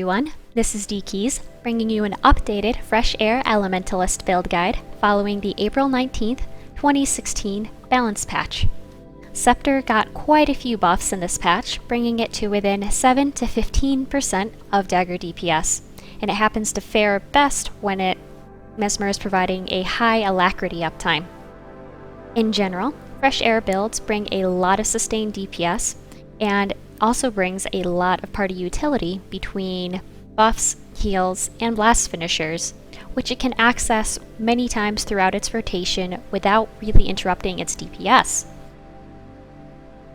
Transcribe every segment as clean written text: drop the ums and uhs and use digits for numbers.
Everyone, this is DKeys, bringing you an updated Fresh Air Elementalist build guide following the April 19th, 2016 balance patch. Scepter got quite a few buffs in this patch, bringing it to within 7 to 15% of dagger DPS, and it happens to fare best when Mesmer is providing a high alacrity uptime. In general, Fresh Air builds bring a lot of sustained DPS, and also brings a lot of party utility between buffs, heals, and blast finishers, which it can access many times throughout its rotation without really interrupting its DPS.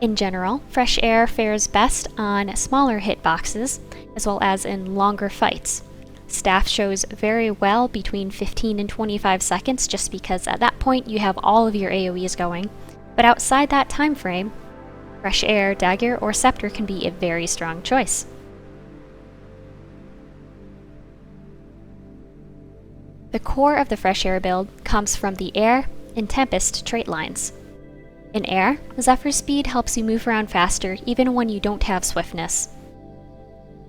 In general, Fresh Air fares best on smaller hitboxes, as well as in longer fights. Staff shows very well between 15 and 25 seconds just because at that point you have all of your AoEs going, but outside that time frame, Fresh Air, Dagger, or Scepter can be a very strong choice. The core of the Fresh Air build comes from the Air and Tempest trait lines. In Air, Zephyr Speed helps you move around faster even when you don't have swiftness.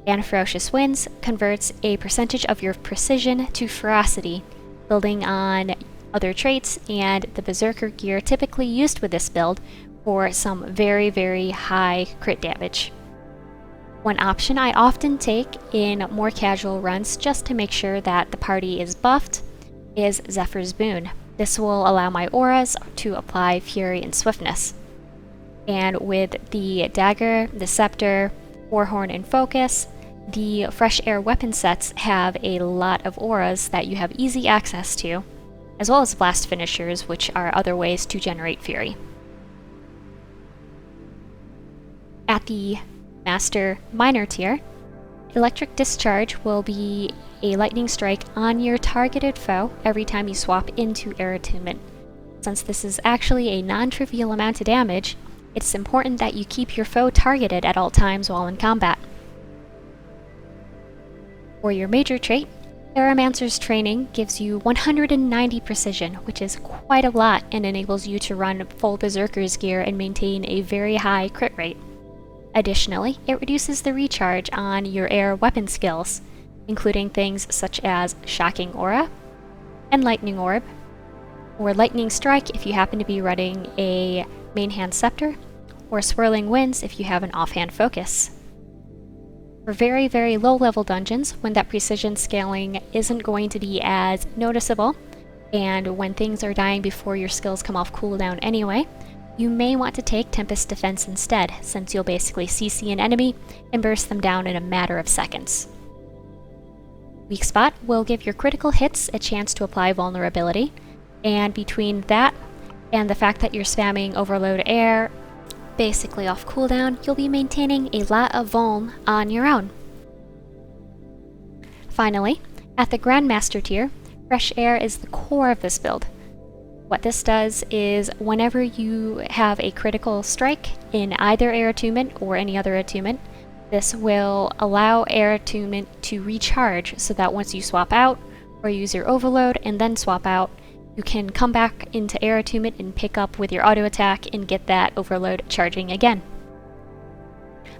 And Ferocious Winds converts a percentage of your precision to ferocity, building on other traits and the Berserker gear typically used with this build for some very, very high crit damage. One option I often take in more casual runs just to make sure that the party is buffed is Zephyr's Boon. This will allow my auras to apply Fury and Swiftness. And with the Dagger, the Scepter, Warhorn, and Focus, the Fresh Air weapon sets have a lot of auras that you have easy access to, as well as blast finishers, which are other ways to generate Fury. At the Master Minor tier, Electric Discharge will be a lightning strike on your targeted foe every time you swap into Air Attunement. Since this is actually a non-trivial amount of damage, it's important that you keep your foe targeted at all times while in combat. For your major trait, Aeromancer's Training gives you 190 precision, which is quite a lot and enables you to run full Berserker's gear and maintain a very high crit rate. Additionally, it reduces the recharge on your air weapon skills, including things such as Shocking Aura, Enlightening Orb, or Lightning Strike if you happen to be running a main hand Scepter, or Swirling Winds if you have an offhand Focus. For very, very low level dungeons, when that precision scaling isn't going to be as noticeable, and when things are dying before your skills come off cooldown anyway, you may want to take Tempest Defense instead, since you'll basically CC an enemy and burst them down in a matter of seconds. Weak Spot will give your critical hits a chance to apply vulnerability, and between that and the fact that you're spamming Overload Air basically off cooldown, you'll be maintaining a lot of vuln on your own. Finally, at the Grandmaster tier, Fresh Air is the core of this build. What this does is whenever you have a critical strike in either Air Attunement or any other attunement, this will allow Air Attunement to recharge so that once you swap out or use your Overload and then swap out, you can come back into Air Attunement and pick up with your auto attack and get that Overload charging again.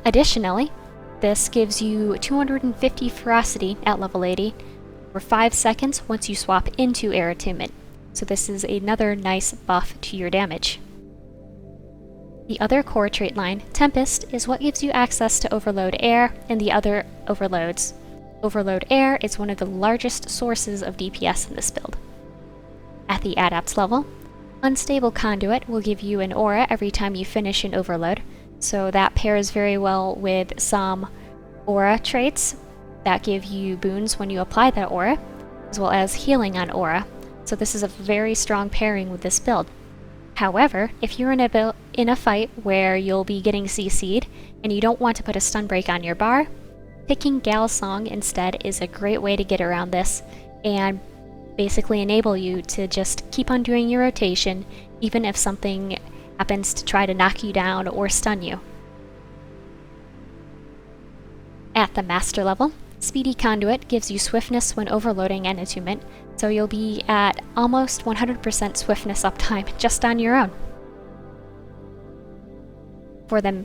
Additionally, this gives you 250 ferocity at level 80 for 5 seconds once you swap into Air Attunement. So this is another nice buff to your damage. The other core trait line, Tempest, is what gives you access to Overload Air and the other overloads. Overload Air is one of the largest sources of DPS in this build. At the Adept level, Unstable Conduit will give you an aura every time you finish an overload, so that pairs very well with some aura traits that give you boons when you apply that aura, as well as healing on aura. So this is a very strong pairing with this build. However, if you're in a fight where you'll be getting CC'd and you don't want to put a stun break on your bar, picking Gal Song instead is a great way to get around this and basically enable you to just keep on doing your rotation even if something happens to try to knock you down or stun you. At the Master level, Speedy Conduit gives you swiftness when overloading an attunement, so you'll be at almost 100% swiftness uptime just on your own. For the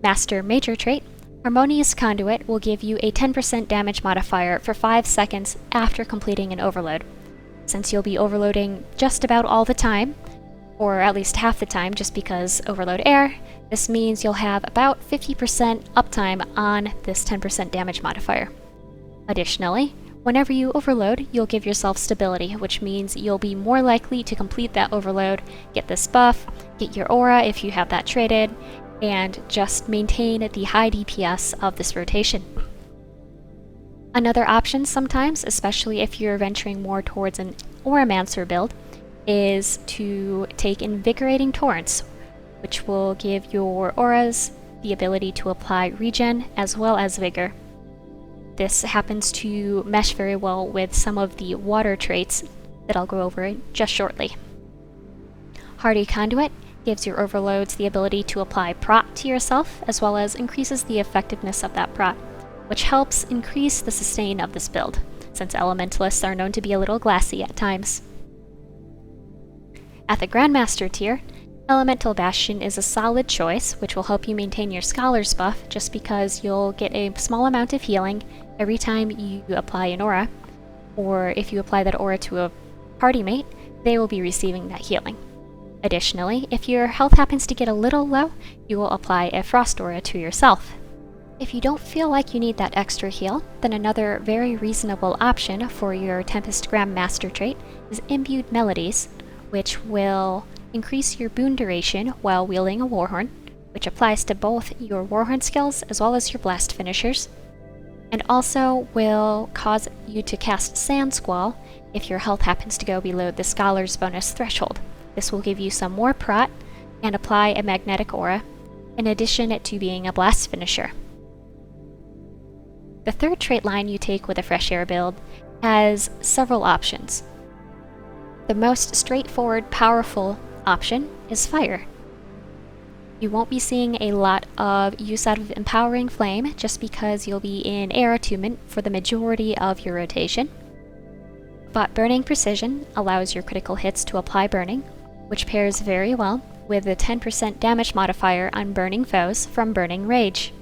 Master Major trait, Harmonious Conduit will give you a 10% damage modifier for 5 seconds after completing an overload. Since you'll be overloading just about all the time, or at least half the time just because overload air, this means you'll have about 50% uptime on this 10% damage modifier. Additionally, whenever you overload, you'll give yourself stability, which means you'll be more likely to complete that overload, get this buff, get your aura if you have that traded, and just maintain the high DPS of this rotation. Another option sometimes, especially if you're venturing more towards an Auramancer build, is to take Invigorating Torrents, which will give your auras the ability to apply regen as well as vigor. This happens to mesh very well with some of the water traits that I'll go over just shortly. Hardy Conduit gives your overloads the ability to apply prot to yourself, as well as increases the effectiveness of that prot, which helps increase the sustain of this build, since Elementalists are known to be a little glassy at times. At the Grandmaster tier, Elemental Bastion is a solid choice, which will help you maintain your Scholar's buff just because you'll get a small amount of healing every time you apply an aura, or if you apply that aura to a party mate, they will be receiving that healing. Additionally, if your health happens to get a little low, you will apply a Frost Aura to yourself. If you don't feel like you need that extra heal, then another very reasonable option for your Tempest Grandmaster trait is Imbued Melodies, which will increase your boon duration while wielding a Warhorn, which applies to both your Warhorn skills as well as your blast finishers, and also will cause you to cast Sand Squall if your health happens to go below the Scholar's bonus threshold. This will give you some more prot and apply a magnetic aura, in addition to being a blast finisher. The third trait line you take with a Fresh Air build has several options. The most straightforward, powerful option is Fire. You won't be seeing a lot of use out of Empowering Flame just because you'll be in Air Attunement for the majority of your rotation. But Burning Precision allows your critical hits to apply burning, which pairs very well with the 10% damage modifier on burning foes from Burning Rage.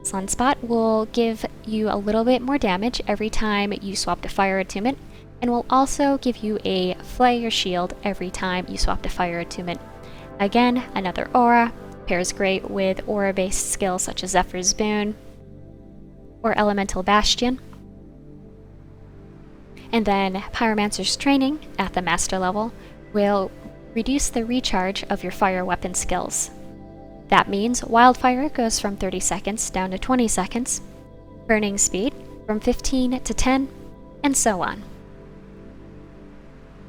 Sunspot will give you a little bit more damage every time you swap to Fire Attunement, and will also give you a Flare Shield every time you swap to Fire Attunement. Again, another aura, pairs great with aura-based skills such as Zephyr's Boon or Elemental Bastion. And then Pyromancer's Training at the Master level will reduce the recharge of your fire weapon skills. That means Wildfire goes from 30 seconds down to 20 seconds, Burning Speed from 15 to 10, and so on.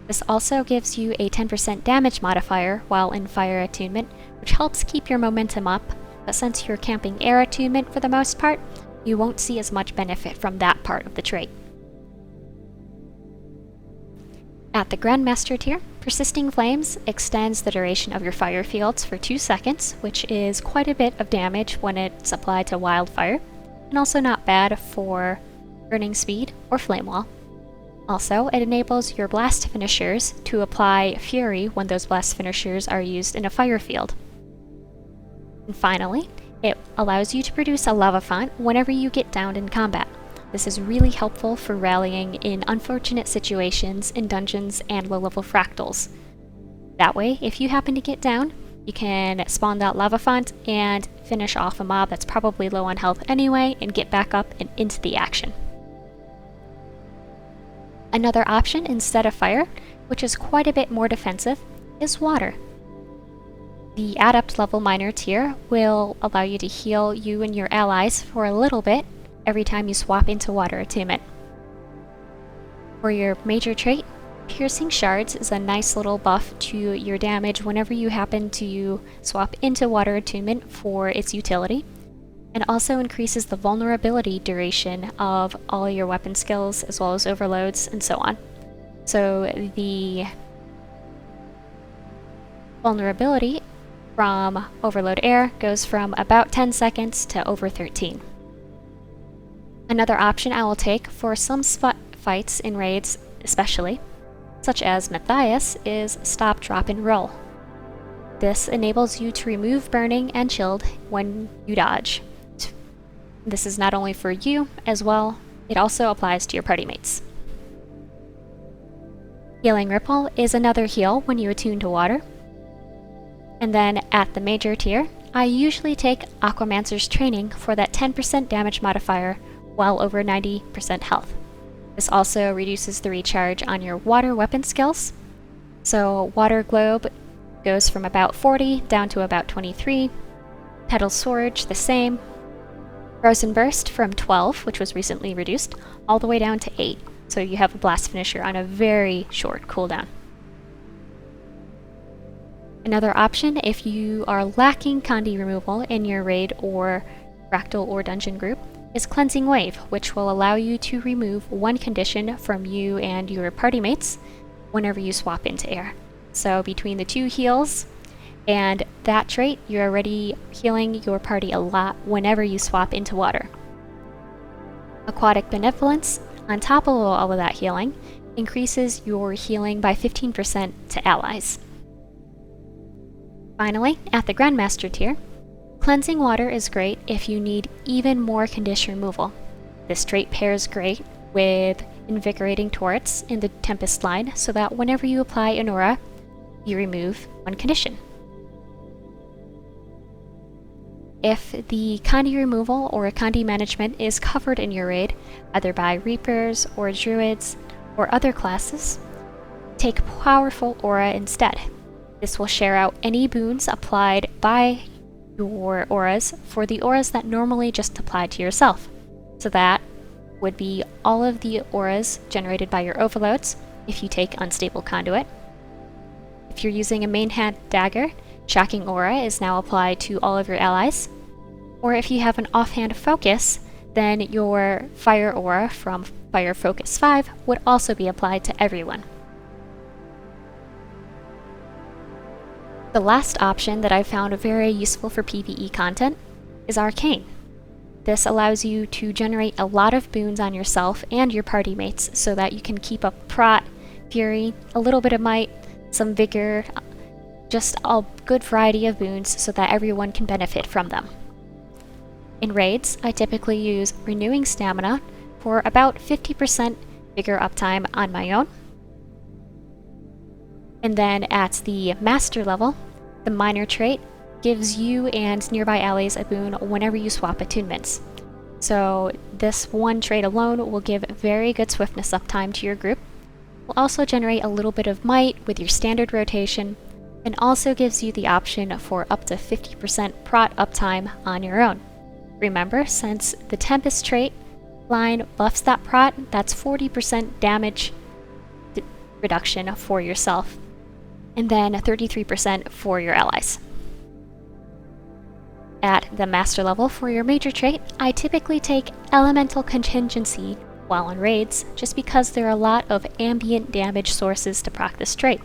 This also gives you a 10% damage modifier while in Fire Attunement, which helps keep your momentum up, but since you're camping Air Attunement for the most part, you won't see as much benefit from that part of the trait. At the Grandmaster tier, Persisting Flames extends the duration of your fire fields for 2 seconds, which is quite a bit of damage when it's applied to Wildfire, and also not bad for Burning Speed or Flame Wall. Also, it enables your blast finishers to apply Fury when those blast finishers are used in a fire field. And finally, it allows you to produce a lava font whenever you get downed in combat. This is really helpful for rallying in unfortunate situations in dungeons and low-level fractals. That way, if you happen to get down, you can spawn that lava font and finish off a mob that's probably low on health anyway and get back up and into the action. Another option instead of fire, which is quite a bit more defensive, is water. The Adept level minor tier will allow you to heal you and your allies for a little bit every time you swap into Water Attunement. For your major trait, Piercing Shards is a nice little buff to your damage whenever you happen to swap into Water Attunement for its utility, and also increases the vulnerability duration of all your weapon skills as well as overloads and so on. So the vulnerability from Overload Air goes from about 10 seconds to over 13. Another option I will take for some spot fights in raids especially, such as Matthias, is Stop, Drop, and Roll. This enables you to remove burning and chilled when you dodge. This is not only for you as well, it also applies to your party mates. Healing Ripple is another heal when you attune to water. And then at the major tier, I usually take Aquamancer's Training for that 10% damage modifier while over 90% health. This also reduces the recharge on your water weapon skills. So Water Globe goes from about 40 down to about 23. Petal Sword, the same. Frozen Burst from 12, which was recently reduced, all the way down to 8. So you have a blast finisher on a very short cooldown. Another option, if you are lacking Condi removal in your raid or fractal or dungeon group, is Cleansing Wave, which will allow you to remove one condition from you and your party mates whenever you swap into air. So between the two heals and that trait, you're already healing your party a lot whenever you swap into water. Aquatic Benevolence, on top of all of that healing, increases your healing by 15% to allies. Finally, at the Grandmaster tier, Cleansing Water is great if you need even more condition removal. This trait pairs great with Invigorating Torrents in the Tempest line so that whenever you apply an aura, you remove one condition. If the Condi removal or Condi management is covered in your raid, either by Reapers or Druids or other classes, take Powerful Aura instead. This will share out any boons applied by your auras for the auras that normally just apply to yourself. So that would be all of the auras generated by your overloads if you take Unstable Conduit. If you're using a main hand dagger, Shocking Aura is now applied to all of your allies. Or if you have an offhand focus, then your Fire Aura from Fire Focus 5 would also be applied to everyone. The last option that I found very useful for PvE content is Arcane. This allows you to generate a lot of boons on yourself and your party mates so that you can keep up Prot, Fury, a little bit of Might, some Vigor, just a good variety of boons so that everyone can benefit from them. In raids, I typically use Renewing Stamina for about 50% Vigor uptime on my own. And then at the Master level, the Minor trait gives you and nearby allies a boon whenever you swap attunements. So this one trait alone will give very good swiftness uptime to your group. Will also generate a little bit of might with your standard rotation, and also gives you the option for up to 50% prot uptime on your own. Remember, since the Tempest trait line buffs that prot, that's 40% damage reduction for yourself, and then 33% for your allies. At the Master level for your major trait, I typically take Elemental Contingency while on raids, just because there are a lot of ambient damage sources to proc this trait.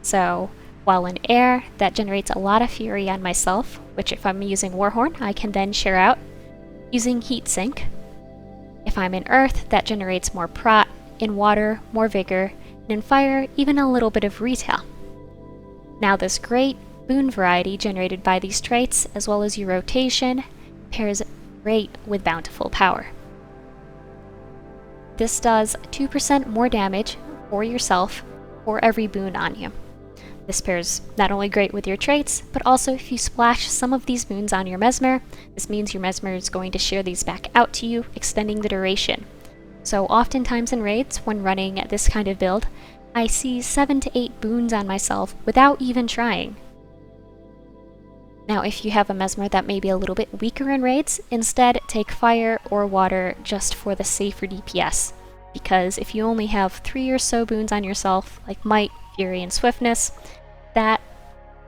So, while in air, that generates a lot of fury on myself, which if I'm using Warhorn, I can then share out using Heat Sink. If I'm in earth, that generates more prot, in water, more vigor, and in fire, even a little bit of retail. Now this great boon variety generated by these traits, as well as your rotation, pairs great with Bountiful Power. This does 2% more damage for yourself for every boon on you. This pairs not only great with your traits, but also if you splash some of these boons on your Mesmer, this means your Mesmer is going to share these back out to you, extending the duration. So oftentimes in raids, when running this kind of build, I see 7 to 8 boons on myself without even trying. Now if you have a Mesmer that may be a little bit weaker in raids, instead take fire or water just for the safer DPS. Because if you only have 3 or so boons on yourself, like Might, Fury, and Swiftness, that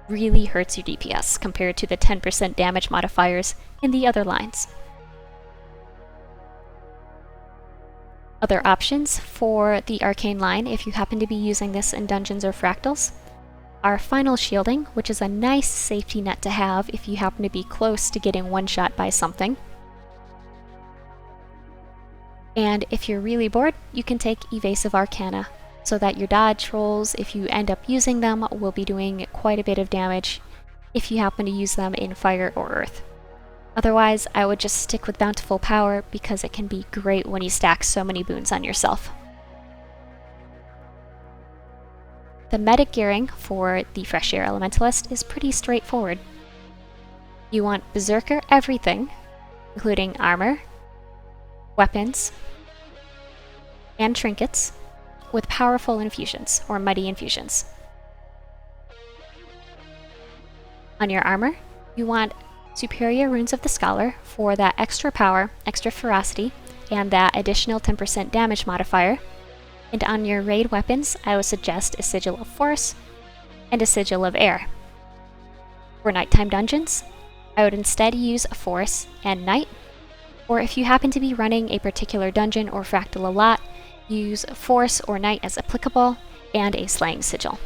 really hurts your DPS compared to the 10% damage modifiers in the other lines. Other options for the Arcane line, if you happen to be using this in dungeons or fractals, are Final Shielding, which is a nice safety net to have if you happen to be close to getting one-shot by something. And if you're really bored, you can take Evasive Arcana. so that your dodge rolls, if you end up using them, will be doing quite a bit of damage if you happen to use them in fire or earth. Otherwise, I would just stick with Bountiful Power because it can be great when you stack so many boons on yourself. The meta gearing for the Fresh Air Elementalist is pretty straightforward. You want Berserker everything, including armor, weapons, and trinkets, with powerful infusions, or mighty infusions. On your armor, you want Superior Runes of the Scholar for that extra power, extra ferocity, and that additional 10% damage modifier. And on your raid weapons, I would suggest a Sigil of Force and a Sigil of Air. For nighttime dungeons, I would instead use Force and Night, or if you happen to be running a particular dungeon or fractal a lot, use Force or Night as applicable, and a Slaying Sigil.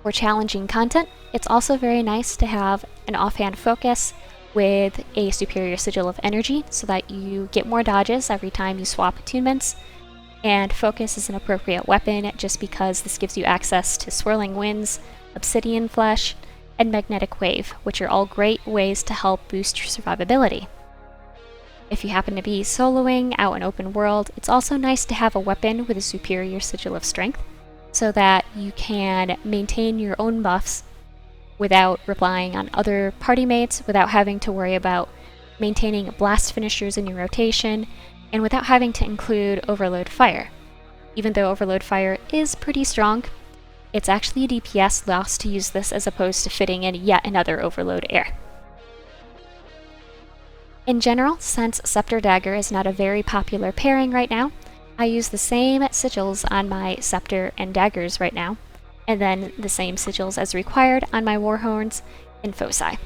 For challenging content, it's also very nice to have an offhand focus with a Superior Sigil of Energy so that you get more dodges every time you swap attunements, and focus is an appropriate weapon just because this gives you access to Swirling Winds, Obsidian Flesh, and Magnetic Wave, which are all great ways to help boost your survivability. If you happen to be soloing out in open world, it's also nice to have a weapon with a Superior Sigil of Strength, so that you can maintain your own buffs without relying on other party mates, without having to worry about maintaining blast finishers in your rotation, and without having to include Overload Fire. Even though Overload Fire is pretty strong, it's actually a DPS loss to use this as opposed to fitting in yet another Overload Air. In general, since Scepter Dagger is not a very popular pairing right now, I use the same sigils on my Scepter and Daggers right now, and then the same sigils as required on my Warhorns and Foci.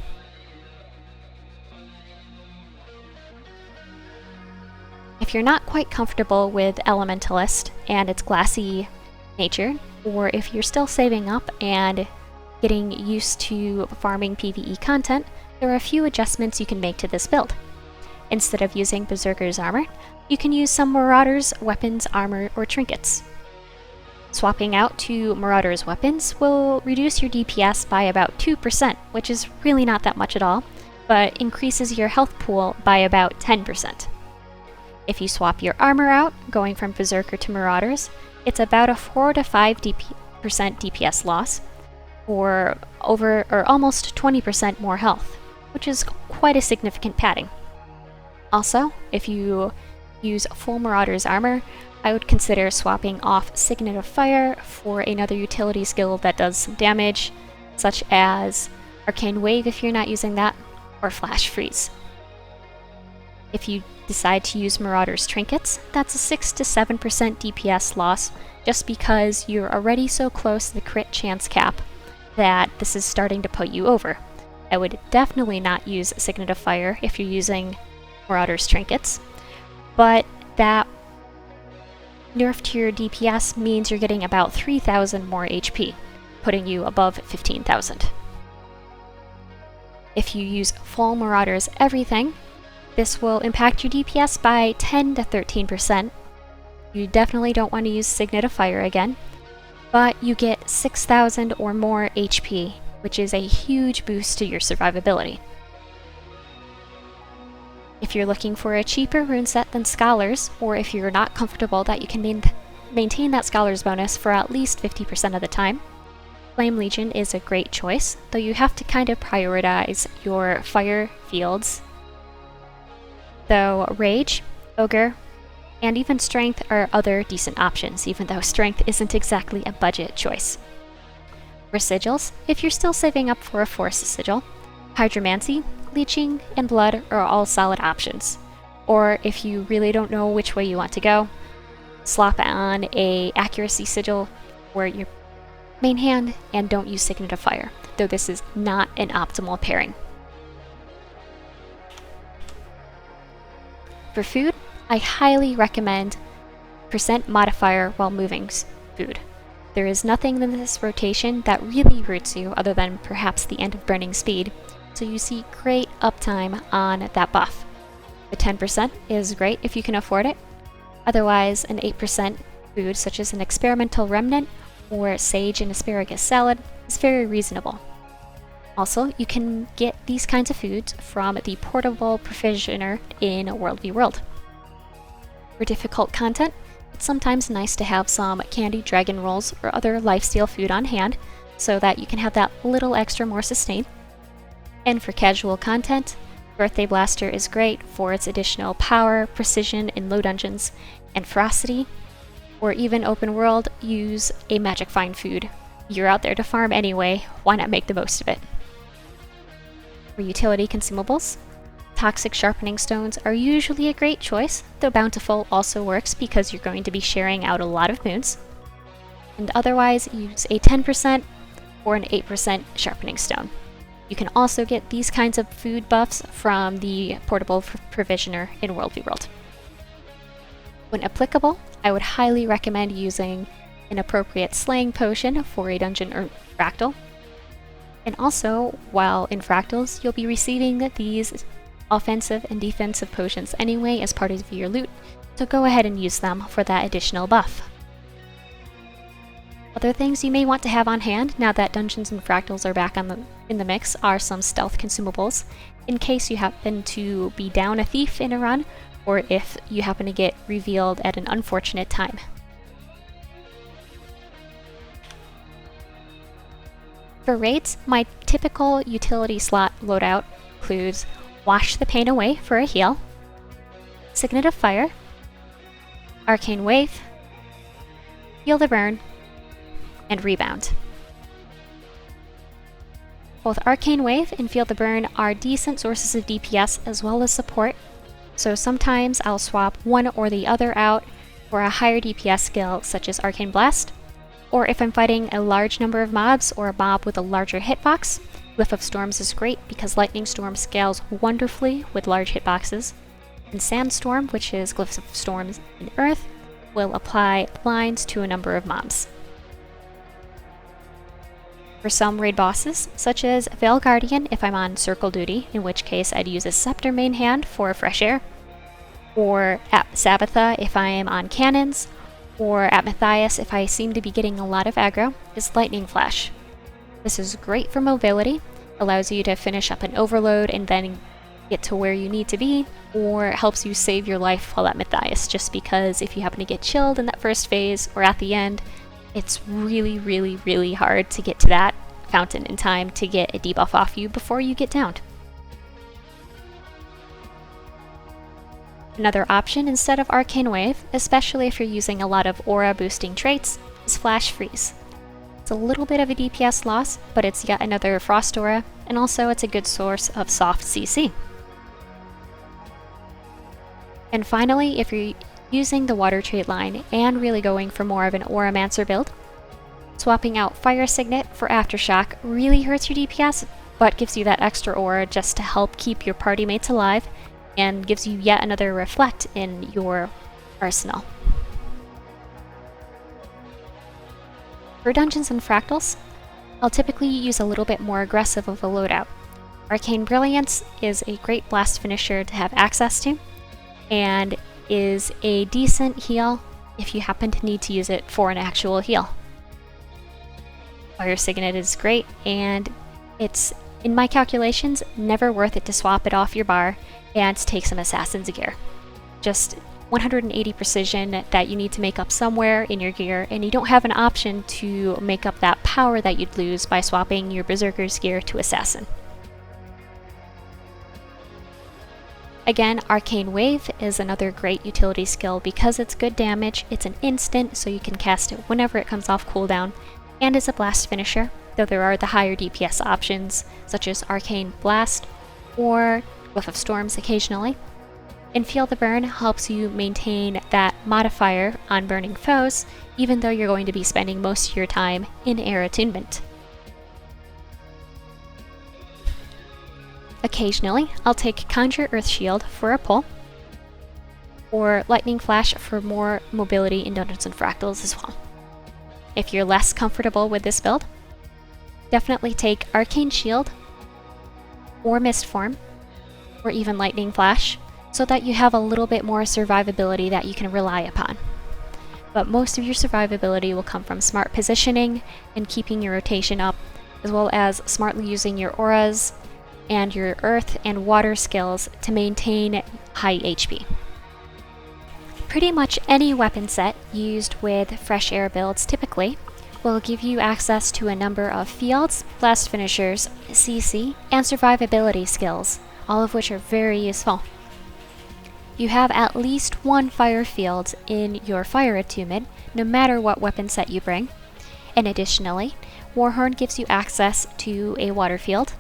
If you're not quite comfortable with Elementalist and its glassy nature, or if you're still saving up and getting used to farming PvE content, there are a few adjustments you can make to this build. Instead of using Berserker's armor, you can use some Marauder's weapons, armor, or trinkets. Swapping out to Marauder's weapons will reduce your DPS by about 2%, which is really not that much at all, but increases your health pool by about 10%. If you swap your armor out, going from Berserker to Marauders, it's about a 4 to 5% DPS loss, or almost 20% more health, which is quite a significant padding. Also, if you use full Marauder's armor, I would consider swapping off Signet of Fire for another utility skill that does some damage, such as Arcane Wave if you're not using that, or Flash Freeze. If you decide to use Marauder's trinkets, that's a 6 to 7% DPS loss, just because you're already so close to the crit chance cap that this is starting to put you over. I would definitely not use Signet of Fire if you're using Marauder's trinkets, but that nerf to your DPS means you're getting about 3,000 more HP, putting you above 15,000. If you use full Marauder's everything, this will impact your DPS by 10 to 13%. You definitely don't want to use Signet of Fire again, but you get 6,000 or more HP, which is a huge boost to your survivability. If you're looking for a cheaper rune set than Scholars, or if you're not comfortable that you can maintain that Scholars bonus for at least 50% of the time, Flame Legion is a great choice, though you have to kind of prioritize your fire fields. Though Rage, Ogre, and even Strength are other decent options, even though Strength isn't exactly a budget choice. For sigils, if you're still saving up for a Force sigil, Hydromancy, Leeching, and Blood are all solid options. Or if you really don't know which way you want to go, slap on a Accuracy sigil for your main hand and don't use Signet of Fire, though this is not an optimal pairing. For food, I highly recommend percent modifier while moving food. There is nothing in this rotation that really hurts you other than perhaps the end of burning speed, so you see great uptime on that buff. The 10% is great if you can afford it, otherwise an 8% food such as an experimental remnant or sage and asparagus salad is very reasonable. Also, you can get these kinds of foods from the portable provisioner in World v World. For difficult content, it's sometimes nice to have some candied dragon rolls or other lifesteal food on hand so that you can have that little extra more sustain. And for casual content, Birthday Blaster is great for its additional power, precision in low dungeons, and ferocity. Or even open world, use a magic find food. You're out there to farm anyway, why not make the most of it? For utility consumables, toxic sharpening stones are usually a great choice, though bountiful also works because you're going to be sharing out a lot of moons. And otherwise, use a 10% or an 8% sharpening stone. You can also get these kinds of food buffs from the portable provisioner in World v World. When applicable, I would highly recommend using an appropriate slaying potion for a dungeon or fractal. And also, while in Fractals, you'll be receiving these offensive and defensive potions anyway as part of your loot, so go ahead and use them for that additional buff. Other things you may want to have on hand now that Dungeons and Fractals are back in the mix are some stealth consumables, in case you happen to be down a thief in a run, or if you happen to get revealed at an unfortunate time. For raids, my typical utility slot loadout includes Wash the Pain Away for a heal, Signet of Fire, Arcane Wave, Feel the Burn, and Rebound. Both Arcane Wave and Feel the Burn are decent sources of DPS as well as support, so sometimes I'll swap one or the other out for a higher DPS skill such as Arcane Blast, or if I'm fighting a large number of mobs or a mob with a larger hitbox, Glyph of Storms is great because Lightning Storm scales wonderfully with large hitboxes, and Sandstorm, which is Glyphs of Storms in Earth, will apply blinds to a number of mobs. For some raid bosses, such as Veil Guardian if I'm on circle duty, in which case I'd use a Scepter main hand for fresh air, or at Sabbatha if I am on cannons, or at Matthias if I seem to be getting a lot of aggro, is Lightning Flash. This is great for mobility, allows you to finish up an overload and then get to where you need to be, or helps you save your life while at Matthias, just because if you happen to get chilled in that first phase or at the end, it's really hard to get to that fountain in time to get a debuff off you before you get downed. Another option instead of Arcane Wave, especially if you're using a lot of aura boosting traits, is Flash Freeze. It's a little bit of a DPS loss, but it's yet another Frost Aura, and also it's a good source of soft CC. And finally, if you're using the water trait line and really going for more of an Auramancer build, swapping out Fire Signet for Aftershock really hurts your DPS, but gives you that extra aura just to help keep your party mates alive, and gives you yet another Reflect in your arsenal. For Dungeons and Fractals, I'll typically use a little bit more aggressive of a loadout. Arcane Brilliance is a great blast finisher to have access to, and is a decent heal if you happen to need to use it for an actual heal. Fire Signet is great, and it's, in my calculations, never worth it to swap it off your bar and take some Assassin's gear. Just 180 precision that you need to make up somewhere in your gear, and you don't have an option to make up that power that you'd lose by swapping your Berserker's gear to Assassin. Again, Arcane Wave is another great utility skill because it's good damage, it's an instant so you can cast it whenever it comes off cooldown, and is a blast finisher, though there are the higher DPS options such as Arcane Blast or Glyph of Storms occasionally. And Feel the Burn helps you maintain that modifier on burning foes, even though you're going to be spending most of your time in air attunement. Occasionally, I'll take Conjure Earth Shield for a pull, or Lightning Flash for more mobility in Dungeons and Fractals as well. If you're less comfortable with this build, definitely take Arcane Shield, or Mist Form, or even Lightning Flash, so that you have a little bit more survivability that you can rely upon. but most of your survivability will come from smart positioning and keeping your rotation up, as well as smartly using your auras and your earth and water skills to maintain high HP. Pretty much any weapon set used with fresh air builds typically will give you access to a number of fields, blast finishers, CC, and survivability skills, all of which are very useful. You have at least one fire field in your fire attunement, no matter what weapon set you bring. And additionally, Warhorn gives you access to a water field,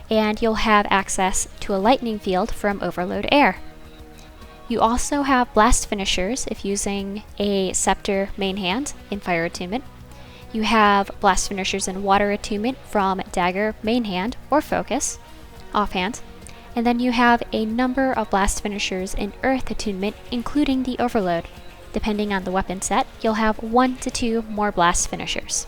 and you'll have access to a lightning field from Overload Air. You also have blast finishers if using a scepter main hand in fire attunement. You have blast finishers in water attunement from dagger main hand or focus, offhand. And then you have a number of blast finishers in earth attunement, including the overload. Depending on the weapon set, you'll have 1 to 2 more blast finishers.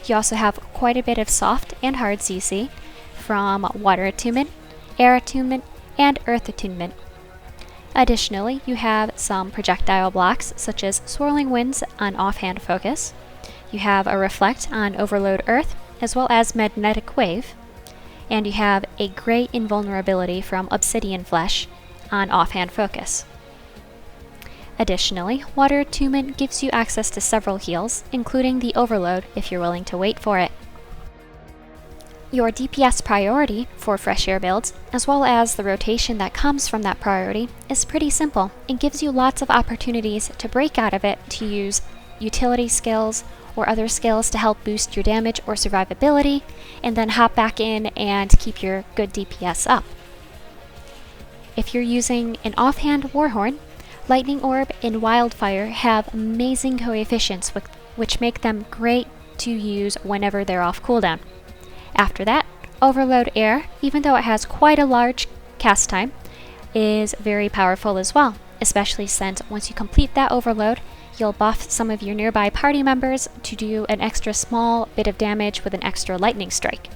You also have quite a bit of soft and hard CC from water attunement, air attunement, and earth attunement. Additionally, you have some projectile blocks such as swirling winds on offhand focus. You have a reflect on overload earth, as well as magnetic wave. And you have a great invulnerability from obsidian flesh on offhand focus. Additionally, water attunement gives you access to several heals, including the overload if you're willing to wait for it. Your DPS priority for fresh air builds, as well as the rotation that comes from that priority, is pretty simple and gives you lots of opportunities to break out of it to use utility skills or other skills to help boost your damage or survivability, and then hop back in and keep your good DPS up. If you're using an offhand Warhorn, Lightning Orb and Wildfire have amazing coefficients which make them great to use whenever they're off cooldown. After that, Overload Air, even though it has quite a large cast time, is very powerful as well, especially since once you complete that overload, you'll buff some of your nearby party members to do an extra small bit of damage with an extra lightning strike.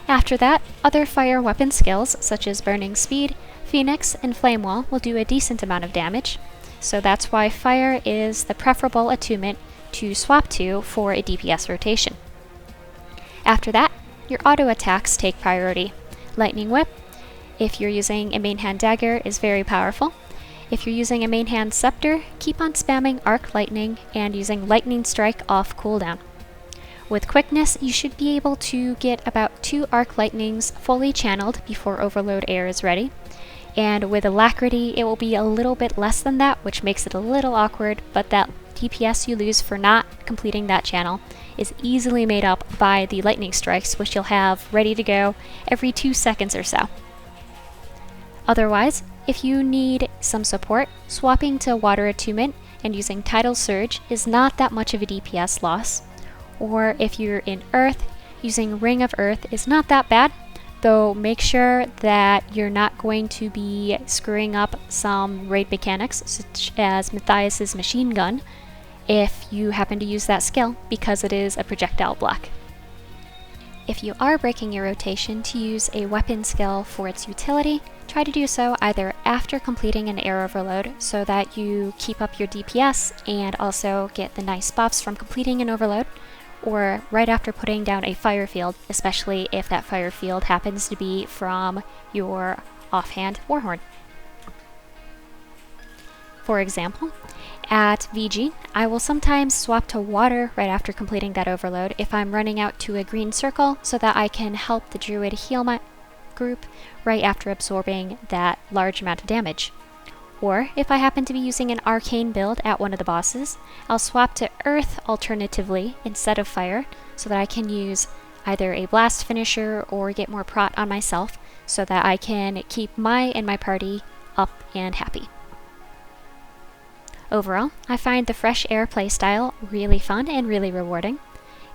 After that, other fire weapon skills such as Burning Speed, Phoenix, and Flame Wall will do a decent amount of damage, so that's why fire is the preferable attunement to swap to for a DPS rotation. After that, your auto attacks take priority. Lightning Whip, if you're using a main hand dagger, is very powerful. If you're using a main hand scepter, keep on spamming Arc Lightning and using Lightning Strike off cooldown. With quickness, you should be able to get about 2 Arc Lightnings fully channeled before Overload Air is ready. And with Alacrity, it will be a little bit less than that, which makes it a little awkward, but that DPS you lose for not completing that channel is easily made up by the lightning strikes, which you'll have ready to go every 2 seconds or so. Otherwise, if you need some support, swapping to Water Attunement and using Tidal Surge is not that much of a DPS loss. Or if you're in Earth, using Ring of Earth is not that bad, though make sure that you're not going to be screwing up some raid mechanics, such as Matthias's machine gun, if you happen to use that skill, because it is a projectile block. If you are breaking your rotation to use a weapon skill for its utility, try to do so either after completing an air overload so that you keep up your DPS and also get the nice buffs from completing an overload, or right after putting down a fire field, especially if that fire field happens to be from your offhand Warhorn. For example, at VG, I will sometimes swap to water right after completing that overload if I'm running out to a green circle so that I can help the druid heal my group right after absorbing that large amount of damage. Or if I happen to be using an arcane build at one of the bosses, I'll swap to earth alternatively instead of fire so that I can use either a blast finisher or get more prot on myself so that I can keep my and my party up and happy. Overall, I find the fresh air playstyle really fun and really rewarding,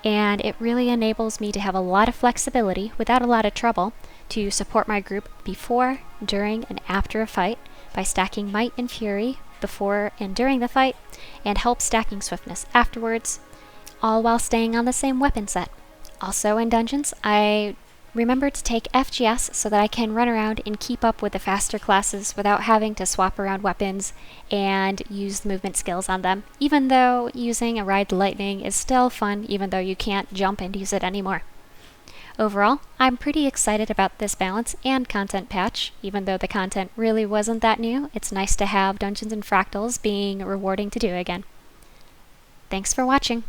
and it really enables me to have a lot of flexibility without a lot of trouble to support my group before, during, and after a fight by stacking Might and Fury before and during the fight, and help stacking Swiftness afterwards, all while staying on the same weapon set. Also in dungeons, I Remember to take FGS so that I can run around and keep up with the faster classes without having to swap around weapons and use the movement skills on them, even though using a Ride Lightning is still fun even though you can't jump and use it anymore. Overall, I'm pretty excited about this balance and content patch. Even though the content really wasn't that new, it's nice to have Dungeons and Fractals being rewarding to do again. Thanks for watching!